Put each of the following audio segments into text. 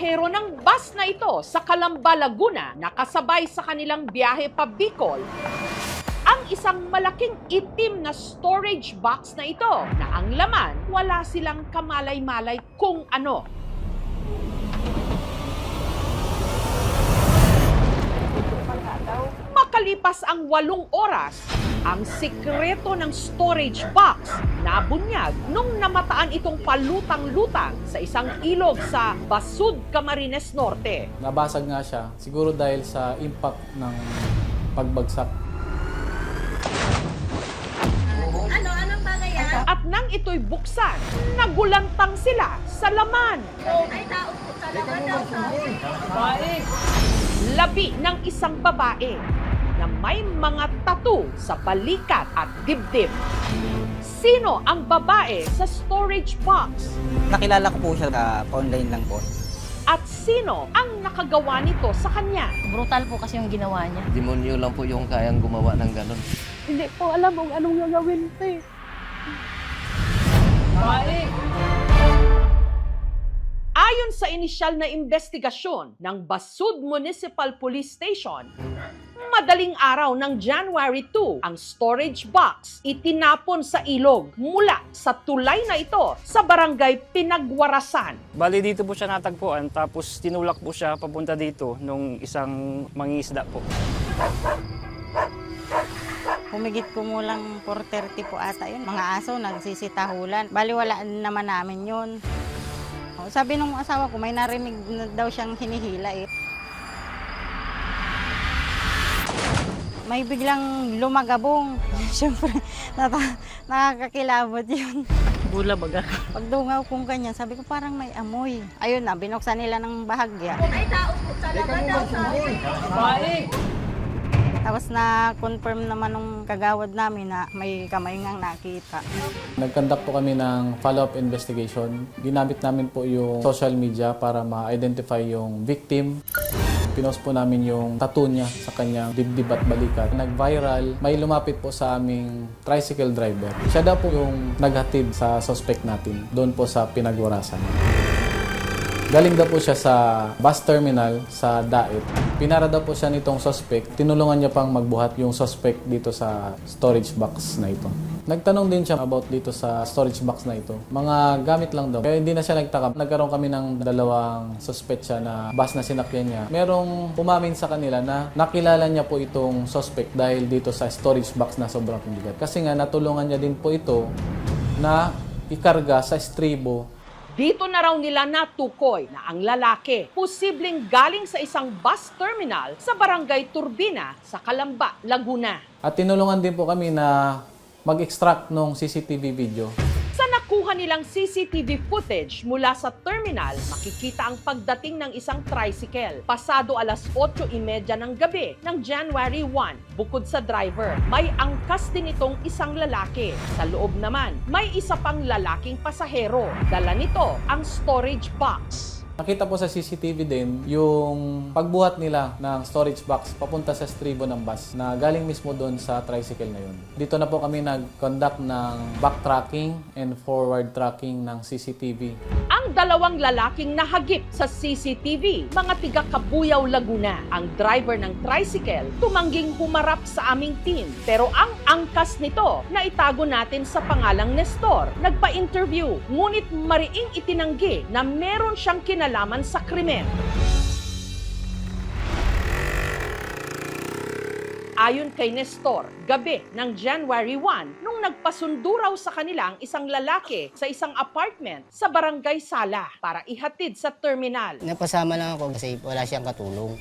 pasahero ng bus na ito sa Calamba, Laguna na kasabay sa kanilang biyahe pa Bicol ang isang malaking itim na storage box na ito na ang laman wala silang kamalay-malay kung ano. Makalipas ang 8 oras, ang sikreto ng storage box nabunyag nung namataan itong palutang-lutang sa isang ilog sa Basud, Camarines Norte. Nabasag nga siya, siguro dahil sa impact ng pagbagsak. Anong bagay yan? At nang ito'y buksan, nagulantang sila sa laman. Ay, tao po sa laman daw Labi ng isang babae na may mga tattoo sa balikat at dibdib. Sino ang babae sa storage box? Nakilala ko po siya online lang po. At sino ang nakagawa nito sa kanya? Brutal po kasi yung ginawa niya. Demonyo lang po yung kayang gumawa ng ganun. Hindi po alam kung anong gagawin ito eh. Ayon sa inisyal na investigasyon ng Basud Municipal Police Station, madaling araw ng January 2, ang storage box itinapon sa ilog mula sa tulay na ito sa barangay Pinagwarasan. Bali dito po siya natagpuan tapos tinulak po siya papunta dito nung isang mangingisda po. Humigit kumulang 4:30 po ata yun. Mga aso nagsisitahulan. Bali wala naman namin yun. Sabi ng asawa ko, may narinig na daw siyang hinihila eh. May biglang lumagabong. Siyempre, nakakakilabot yun. Bula baga. Pagdungaw kong kanya, sabi ko parang may amoy. Ayun na, binuksan nila ng bahagya. Ay, tao po sa laman daw Tapos na-confirm naman nung kagawad namin na may kamay ngang nakita. Nag-conduct po kami ng follow-up investigation. Ginamit namin po yung social media para ma-identify yung victim. Pinost po namin yung tattoo niya sa kanyang dibdib at balikat. Nag-viral, may lumapit po sa aming tricycle driver. Siya daw po yung naghatid sa suspect natin doon po sa Pinagwarasan. Galing daw po siya sa bus terminal sa Daet. Pinara daw po siya nitong suspect. Tinulungan niya pang magbuhat yung suspect dito sa storage box na ito. Nagtanong din siya about dito sa storage box na ito. Mga gamit lang daw. Kaya hindi na siya nagtaka. Nagkaroon kami ng 2 suspect siya na bus na sinakyan niya. Merong umamin sa kanila na nakilala niya po itong suspect dahil dito sa storage box na sobrang bigat. Kasi nga natulungan niya din po ito na ikarga sa estribo. Dito na raw nila natukoy na ang lalaki posibleng galing sa isang bus terminal sa barangay Turbina sa Calamba, Laguna. At tinulungan din po kami na mag-extract ng CCTV video. Sa nakuha nilang CCTV footage mula sa terminal, makikita ang pagdating ng isang tricycle pasado alas 8:30 ng gabi ng January 1. Bukod sa driver, may angkas din itong isang lalaki. Sa loob naman, may isa pang lalaking pasahero. Dala nito ang storage box. Nakita po sa CCTV din yung pagbuhat nila ng storage box papunta sa estribo ng bus na galing mismo doon sa tricycle na yun. Dito na po kami nag-conduct ng backtracking and forward tracking ng CCTV. Ang 2 lalaking nahagip sa CCTV, mga tiga Kabuyaw, Laguna. Ang driver ng tricycle tumangging humarap sa aming team. Pero ang angkas nito na itago natin sa pangalang Nestor, nagpa-interview. Ngunit mariing itinanggi na meron siyang kinalaman sa krimen. Ayon kay Nestor, gabi ng January 1, nung nagpasundo raw sa kanila ang isang lalaki sa isang apartment sa Barangay Sala para ihatid sa terminal. Napasama lang ako kasi wala siyang katulong.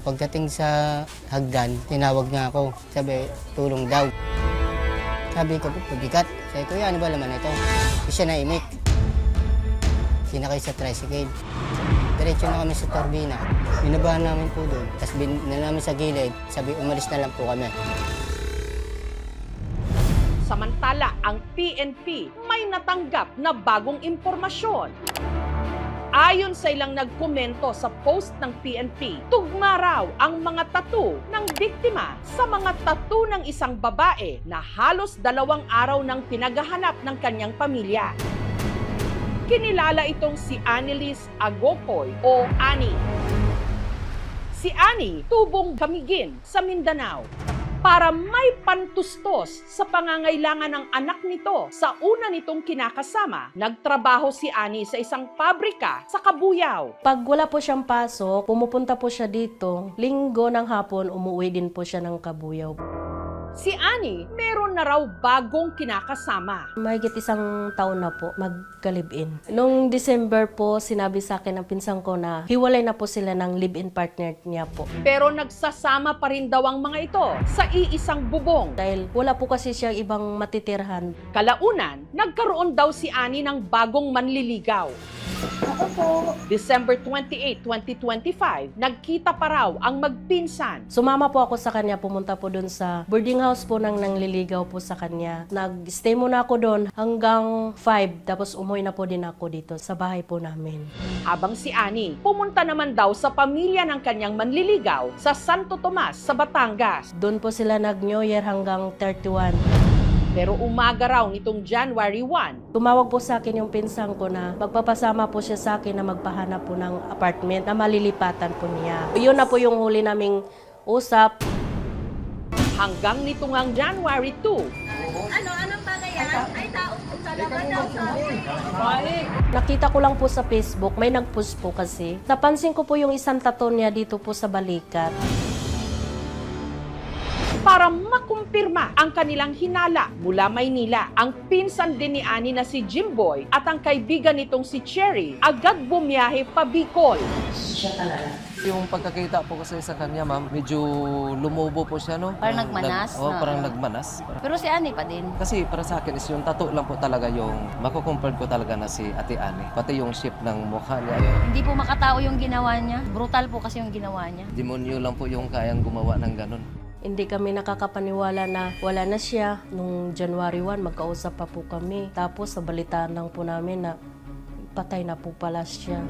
Pagdating sa hagdan, tinawag nga ako. Sabi, tulong daw. Sabi ko, pabigat. Sabi ko, ano ba laman ito? Siya naimik. Sinakay sa tricycle. Diretso na kami sa Turbina. Binabahan namin po doon. Tapos namin sa gilid. Sabi, umalis na lang po kami. Samantala, ang PNP may natanggap na bagong impormasyon. Ayon sa ilang nagkomento sa post ng PNP, tugma raw ang mga tattoo ng biktima sa mga tattoo ng isang babae na halos 2 araw nang pinaghahanap ng kanyang pamilya. Kinilala itong si Annelies Agopoy o Ani. Si Ani, tubong Camiguin sa Mindanao. Para may pantustos sa pangangailangan ng anak nito sa una nitong kinakasama, nagtrabaho si Ani sa isang pabrika sa Kabuyao. Pag wala po siyang pasok, pumupunta po siya dito. Linggo ng hapon, umuwi din po siya ng Kabuyao. Si Ani, meron na raw bagong kinakasama. Mahigit 1 taon na po magka-live-in. Noong December po, sinabi sa akin ng pinsan ko na hiwalay na po sila ng live-in partner niya po. Pero nagsasama pa rin daw ang mga ito sa iisang bubong. Dahil wala po kasi siya ibang matitirhan. Kalaunan, nagkaroon daw si Ani ng bagong manliligaw. December 28, 2025, nagkita pa raw ang magpinsan. Sumama po ako sa kanya, pumunta po doon sa boarding house po nang nangliligaw po sa kanya. Nag-stay muna ako doon hanggang 5, tapos umuwi na po din ako dito sa bahay po namin. Habang si Ani, pumunta naman daw sa pamilya ng kanyang manliligaw sa Santo Tomas sa Batangas. Doon po sila nag-New Year hanggang 31. Pero umaga raw nitong January 1, Tumawag po sa akin yung pinsan ko na magpapasama po siya sa akin na magpahanap po ng apartment na malilipatan po niya. Yun na po yung huli naming usap. hanggang nito ngang January 2. Anong bagay yan? Ay, tao po talaga daw. Nakita ko lang po sa Facebook, may nag-post po kasi. Napansin ko po yung isang tattoo niya dito po sa balikat. Para makumpirma ang kanilang hinala mula Maynila, ang pinsan din ni Ani na si Jimboy at ang kaibigan nitong si Cherry agad bumiyahe pa Bicol. Yung pagkakita po kasi sa kanya, ma'am, medyo lumubo po siya, no? Parang nagmanas, Oo, no? parang nagmanas. Pero si Ani pa din. Kasi para sa akin is yung tattoo lang po talaga yung makukumpare ko talaga na si Ate Ani. Pati yung shape ng mukha niya. Hindi po makatao yung ginawa niya. Brutal po kasi yung ginawa niya. Demonyo lang po yung kayang gumawa ng ganun. Hindi kami nakakapaniwala na wala na siya. Nung January 1, magkausap pa po kami. Tapos sa balitaan lang po namin na patay na po pala siya.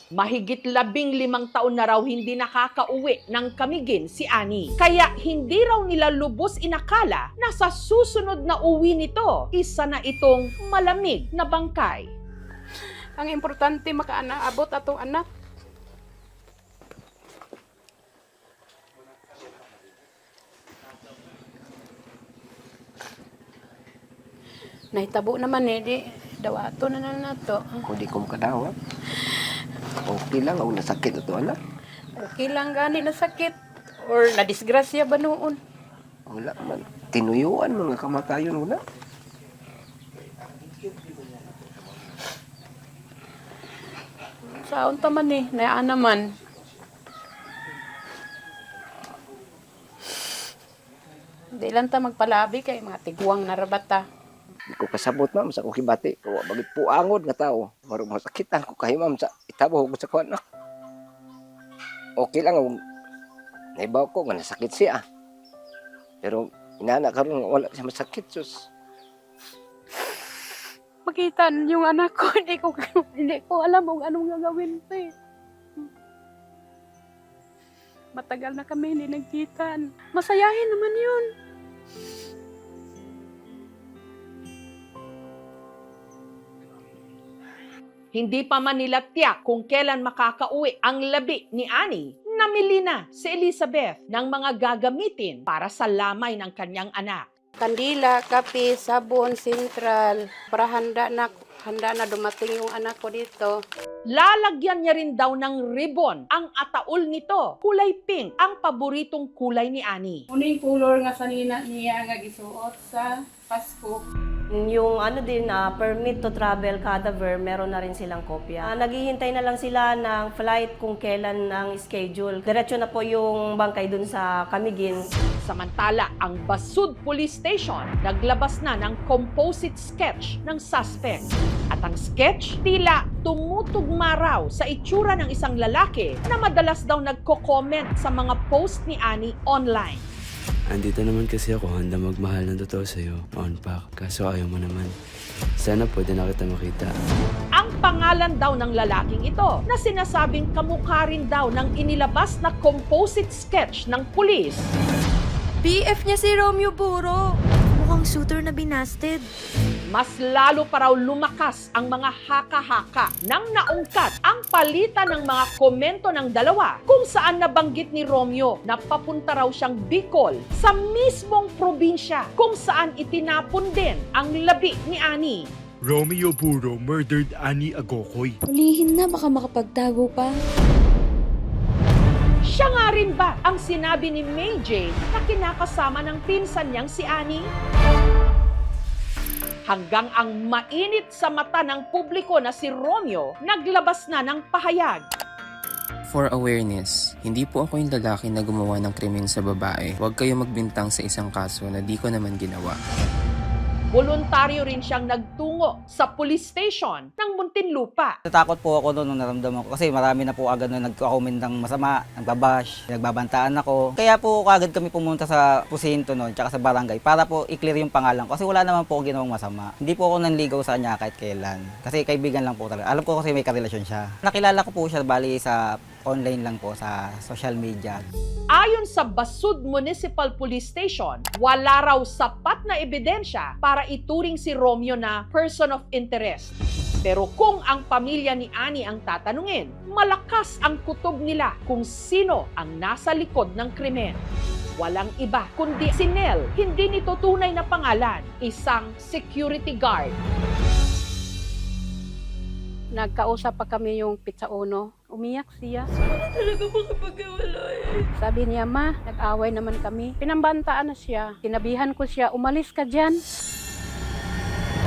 Mahigit 15 taon na raw hindi nakakauwi ng Camiguin si Ani. Kaya hindi raw nila lubos inakala na sa susunod na uwi nito, isa na itong malamig na bangkay. Ang importante makaabot atong anak. Nahitabo naman di dawato na nato. Kung di ko makadawa, okay lang ako nasakit ito, anak. Okay lang gani na sakit or na disgrasya ba noon? Wala man. Tinuyuan mga kamatayon una. Saon ta man nayaan naman. Di lang ta magpalabi kay mga tiguang narabata. Di ko kasabot, ma'am, sa kukibati. Kawa bagit puangod nga tao. Marong masakitan ko kayo, ma'am, sa itabo ko sa kuwan, anak. Okay lang, naibaw ko nga nasakit siya. Pero inana karon wala siya masakit, sus. Makita yung anak ko, hindi ko alam kung anong gagawin pa Matagal na kami hindi nagkita. Masayahin naman yun. Hindi pa man nila tiyak kung kailan makakauwi ang labi ni Ani. Namili na si Elizabeth ng mga gagamitin para sa lamay ng kanyang anak. Kandila, kape, sabon, sentral. Para handa na dumating yung anak ko dito. Lalagyan niya rin daw ng ribbon ang ataol nito. Kulay pink ang paboritong kulay ni Ani. Uning color nga sanina niya nga gisuot sa Pasko. Yung permit to travel cadaver, meron na rin silang kopya. Naghihintay na lang sila ng flight kung kailan ang schedule. Diretso na po yung bangkay dun sa Camiguin. Samantala, ang Basud Police Station naglabas na ng composite sketch ng suspect. At ang sketch, tila tumutugma raw sa itsura ng isang lalaki na madalas daw nagko-comment sa mga post ni Ani online. Andito naman kasi ako, handa magmahal ng totoo sa'yo. On pack, kaso ayaw mo naman. Sana pwede na kita makita. Ang pangalan daw ng lalaking ito na sinasabing kamukha rin daw ng inilabas na composite sketch ng pulis. BF niya si Romeo Buro. Mukhang ang shooter na binasted. Mas lalo pa raw lumakas ang mga haka-haka nang naungkat ang palitan ng mga komento ng dalawa kung saan nabanggit ni Romeo na papunta raw siyang Bicol sa mismong probinsya kung saan itinapon din ang labi ni Annie. Romeo Buro murdered Annie Agokoy. Hulihin na, baka makapagtago pa. Siya nga rin ba ang sinabi ni May Jane na kinakasama ng pinsan niyang si Annie? Hanggang ang mainit sa mata ng publiko na si Romeo naglabas na ng pahayag. For awareness, hindi po ako yung lalaki na gumawa ng krimen sa babae. Huwag kayo magbintang sa isang kaso na di ko naman ginawa. Voluntaryo rin siyang nagtungo sa police station ng Muntinlupa. Natakot po ako noon nung naramdaman ko kasi marami na po agad na nagko-comment ng masama, nagbabash, nagbabantaan ako. Kaya po agad kami pumunta sa pusinto noon tsaka sa barangay para po i-clear yung pangalan ko kasi wala naman po ako ginawang masama. Hindi po ako nanligaw sa kanya kahit kailan kasi kaibigan lang po talaga. Alam ko kasi may karelasyon siya. Nakilala ko po siya bali sa online lang po sa social media. Ayon sa Basud Municipal Police Station, wala raw sapat na ebidensya para ituring si Romeo na person of interest. Pero kung ang pamilya ni Annie ang tatanungin, malakas ang kutob nila kung sino ang nasa likod ng krimen. Walang iba kundi si Nel, hindi nito tunay na pangalan, isang security guard. Nagkausap pa kami yung pizza uno. Umiyak siya. Talaga makapagkawala eh. Sabi niya, ma, nag-away naman kami. Pinambantaan na siya. Sinabihan ko siya, umalis ka dyan.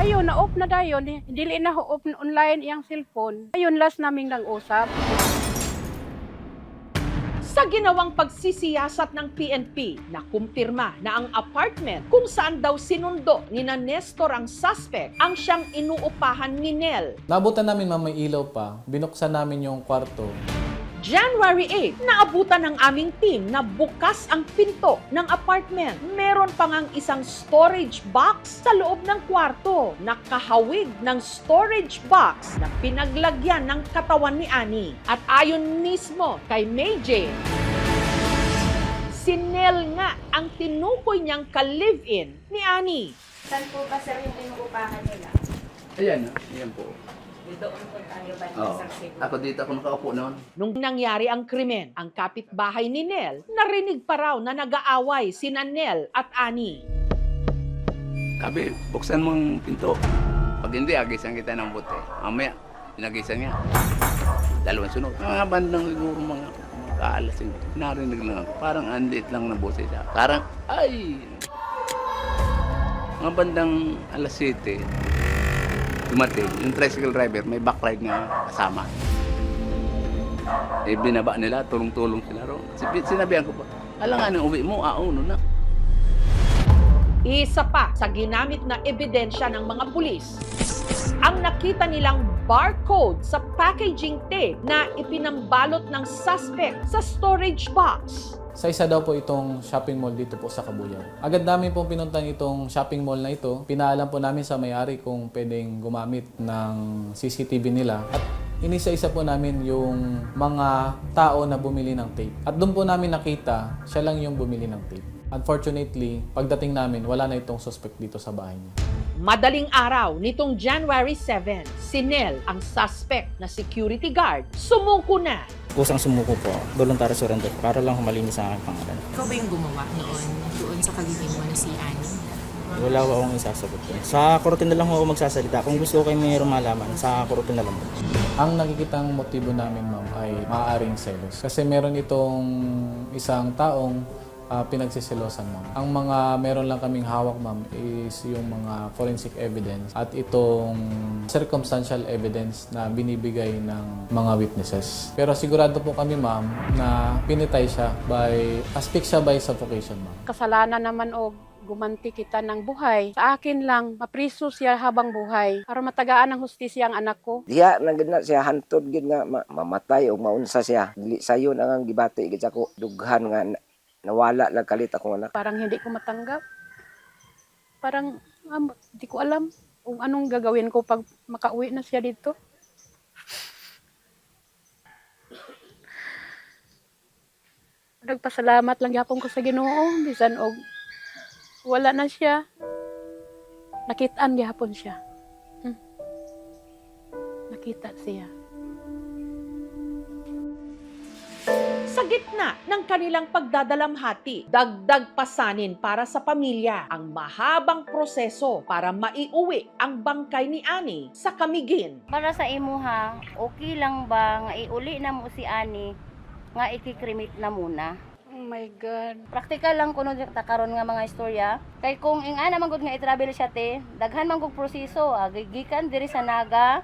Ayun, na-off na dayon. Hindi na off online iyang cellphone. Ayun, last naming nag-usap. Sa ginawang pagsisiyasat ng PNP, nakumpirma na ang apartment kung saan daw sinundo ni na Nestor ang suspect ang siyang inuupahan ni Nel. Nabutan namin may ilaw pa, binuksan namin yung kwarto. January 8, naabutan ng aming team na bukas ang pinto ng apartment. Meron pa ngang isang storage box sa loob ng kwarto. Nakahawig ng storage box na pinaglagyan ng katawan ni Annie. At ayon mismo kay May Jane, si Nel nga ang tinukoy niyang ka-live-in ni Annie. Saan po ba sir yung inuupahan nila? Ayan, ayan po. Doon po tayo ba Oo. Ako dito ako nakaupo noon. Nung nangyari ang krimen, ang kapitbahay ni Nel, narinig pa raw na nag-aaway sina Nel at Annie. Sabi, buksan mo ang pinto. Pag hindi, agisan kita ng buti. Mamaya, pinagisan niya. Dalawang sunod. Mga bandang siguro mga kaalasing. Narinig lang ako. Parang andit lang na boses siya. Parang, ay! Mga bandang alas 7. Dumating, yung tricycle driver, may backride na kasama. Eh, binaba nila, tulong-tulong sila ron. Sinabihan ko pa, alangan ang uwi mo, no na. Isa pa sa ginamit na ebidensya ng mga pulis, ang nakita nilang barcode sa packaging tape na ipinambalot ng suspect sa storage box. Sa isa daw po itong shopping mall dito po sa Kabuyao. Agad namin pong pinuntang itong shopping mall na ito. Pinaalam po namin sa may-ari kung pwedeng gumamit ng CCTV nila. At inisa-isa po namin yung mga tao na bumili ng tape. At doon po namin nakita, siya lang yung bumili ng tape. Unfortunately, pagdating namin, wala na itong suspect dito sa bahay niya. Madaling araw nitong January 7, si Nel, ang suspect na security guard, sumuko na. Kusang sumuko po, voluntary surrender para lang humalinis sa aking pangalan. Ikaw ba yung gumawa doon sa kalibin mo na si Annie? Wala ko akong isasagot po. Sa korte na lang ako magsasalita. Kung gusto ko kayo mayroong malaman, sa korte na lang po. Ang nakikitang motibo namin, ma'am, ay maaaring selos. Kasi meron itong isang taong pinagsisilosan, ma'am. Ang mga meron lang kaming hawak, ma'am, is yung mga forensic evidence at itong circumstantial evidence na binibigay ng mga witnesses. Pero sigurado po kami, ma'am, na pinitay siya by asphyxia by suffocation, ma'am. Kasalanan naman o gumanti kita ng buhay. Sa akin lang, mapriso siya habang buhay para matagaan ng hustisya ang anak ko. Diya na gid na siya hantod gid nga mamatay o maunsa siya. Dili sayo na ang gibati gid ako dughan nga nawala lang kalit akong anak. Parang hindi ko matanggap. Parang hindi ko alam kung anong gagawin ko pag makauwi na siya dito. Nagpasalamat lang yapon ko sa Ginoo bisan og wala na siya. Nakitaan gihapon siya. Nakita siya. Sa gitna ng kanilang pagdadalamhati, dagdag pasanin para sa pamilya ang mahabang proseso para maiuwi ang bangkay ni Ani sa Camiguin. Para sa imuha, okay lang ba nga iuli na mo si Ani nga ikikremate na muna? Oh my God. Praktikal lang kuno ta karon nga mga istorya. Kay kung ingana man gud nga i-travel siya te, daghan man gud proseso. Gikan diri sa Naga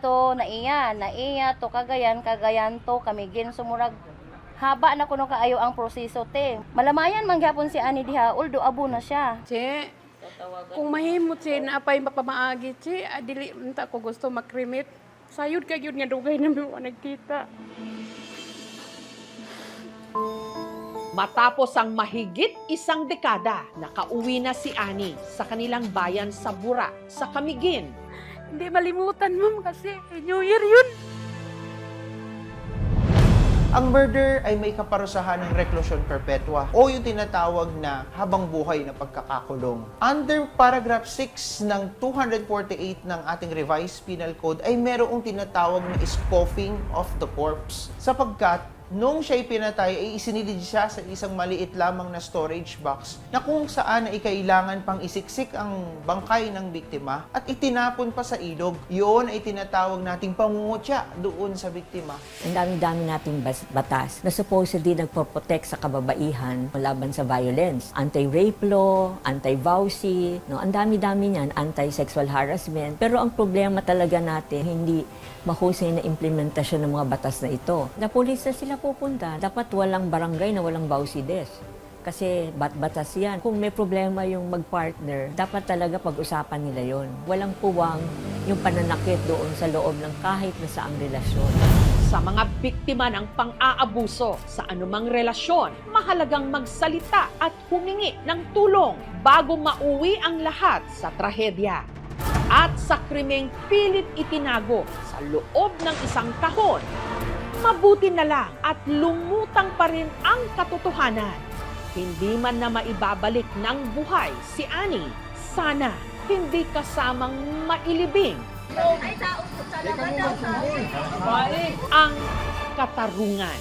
to naiya to Cagayan to Camiguin, sumurag haba na kuno kaayo ang proseso te. Malamayan man gyapon si Ani diha, although abo na siya. Che, kung mahimot siya na apay mapamaagi, che, dili unta ko gusto makremit. Sayod ka yun nga dugay na mo nagkita. Matapos ang mahigit isang dekada, nakauwi na si Ani sa kanilang bayan sa Bura, sa Camiguin. Hindi malimutan, ma'am, kasi New Year yun. Ang murder ay may kaparusahan ng reklusyon perpetua o yung tinatawag na habang buhay na pagkakakulong. Under paragraph 6 ng 248 ng ating revised penal code ay merong tinatawag na scoffing of the corpse, sapagkat nung siya'y pinatay ay isinilid siya sa isang maliit lamang na storage box na kung saan ay kailangan pang isiksik ang bangkay ng biktima at itinapon pa sa ilog. Yun ay tinatawag nating pangungutya doon sa biktima. Ang dami-dami nating batas na supposedly nagpo-protect sa kababaihan laban sa violence. Anti-rape law, anti-vowsy, no? Ang dami-dami niyan, anti-sexual harassment. Pero ang problema talaga natin, hindi mahusay na implementasyon ng mga batas na ito. Na pulis na sila pupunta, dapat walang barangay na walang vowsy desk. Kasi batas yan. Kung may problema yung mag-partner, dapat talaga pag-usapan nila yon. Walang puwang yung pananakit doon sa loob ng kahit na saang relasyon. Sa mga biktima ng pang-aabuso sa anumang relasyon, mahalagang magsalita at humingi ng tulong bago mauwi ang lahat sa trahedya. At sa krimeng pilit itinago sa loob ng isang kahon, mabuti na lang at lumutang pa rin ang katotohanan. Hindi man na maibabalik ng buhay si Ani, sana hindi kasamang mailibing Ay, tao po sa labas. ang katarungan.